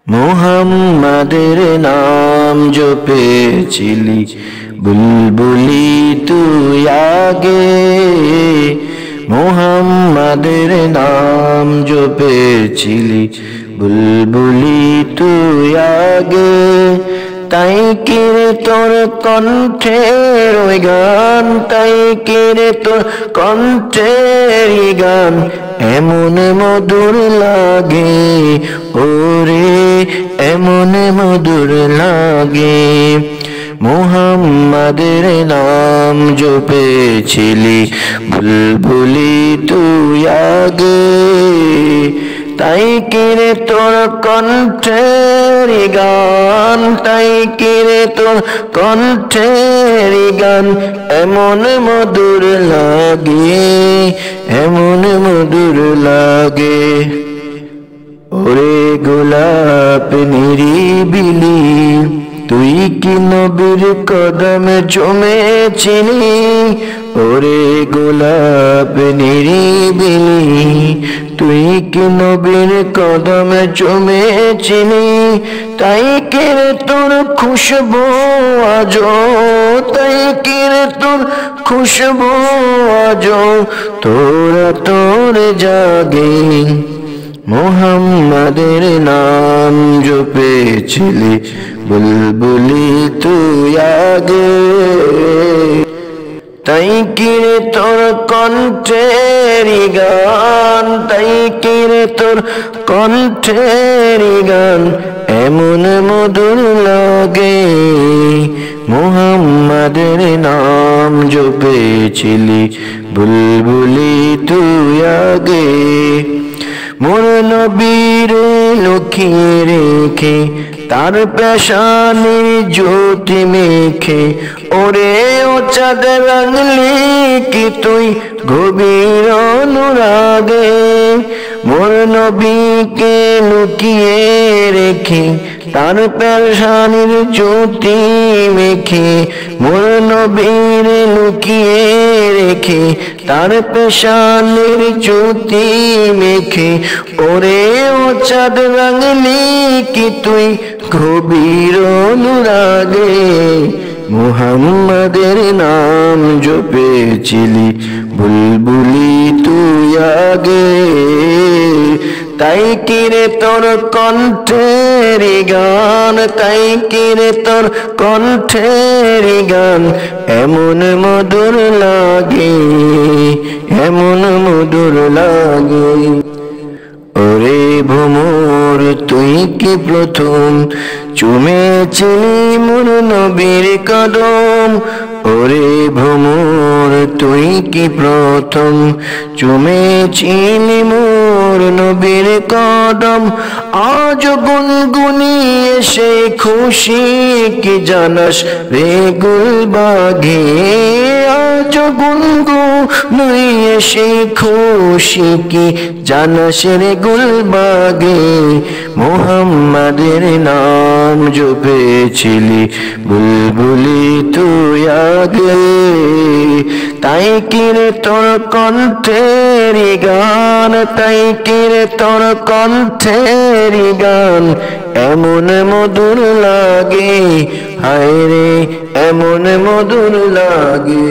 মুহাম্মাদের নাম জপেছিলি বুলবুলি তুই আগে, মুহাম্মাদের নাম জপেছিলি বুলবুলি তুই আগে। তাই কিরে তোর কণ্ঠের ওই গান, তাই কিরে তোর কণ্ঠের গান এমন মধুর লাগে ওরে, এমন মধুর লাগে। মুহাম্মাদের নাম জপেছিলি বুলবুলি তুই আগে, তাই কিরে তোর কণ্ঠের গান, তাই কিরে তোর কণ্ঠের গান এমন মধুর লাগে, এমন মধুর লাগে। ওরে গোলাপ নিরিবিলি তুই কি নবীর কদমে জমেছিলি, ওরে গোলাপ নিরিবিলি তুই কি নবীর কদমে জমেছিলি। তাই কিরে তোর খুশবু আজো, তাই কিরে তোর খুশবু আজো তোরা তোর জাগে। মুহাম্মাদের নাম জপেছিলি বুলবুলি তুই আগে, তাই কিরে তোর কণ্ঠের গান, তাই কিরে তোর কণ্ঠের গান এমন মধুর লাগে। মুহাম্মাদের নাম জপেছিলি বুলবুলি তুই আগে। মোর নবীর লুকিয়ে রেখে তার পেশানির জ্যোতি মেখে, ওরে ও চাঁদ রাঙলি কি তুই গভীর অনুরাগে। মোর নবীকে লুকিয়ে রেখে তার পেশানির জ্যোতি মেখে, মোর নবীর লুকিয়ে রেখে তার পেশানির জ্যোতি মেখে, ওরে ও চাঁদ রাঙলি কি তুই গভীর অনুরাগে। মুহাম্মাদের নাম জপেছিলি বুলবুলি তুই আগে, তাই কিরে তোর কণ্ঠের গান, তাই কিরে তোর কণ্ঠের গান এমন মধুর লাগে, এমন মধুর লাগে। ওরে ভ্রমর তুই কি প্রথম চুমেছিলি মোর নবীর কদম, ওরে ভ্রমর তুই কি প্রথম চুমেছিলি মোর নবীর কদম। আজ গুনগুনিয়ে সে খুশি কি জানাস রে গুলবাগে, আজ গুনগুনিয়ে সে খুশি কি জানাস রে গুলবাগে। মুহাম্মাদের নাম জপেছিলি বুলবুলি তুই আগে, তাই কিরে তোর কণ্ঠের গান, তাই কিরে তোর কণ্ঠের গান এমন মধুর লাগে, হায় রে এমন মধুর লাগে।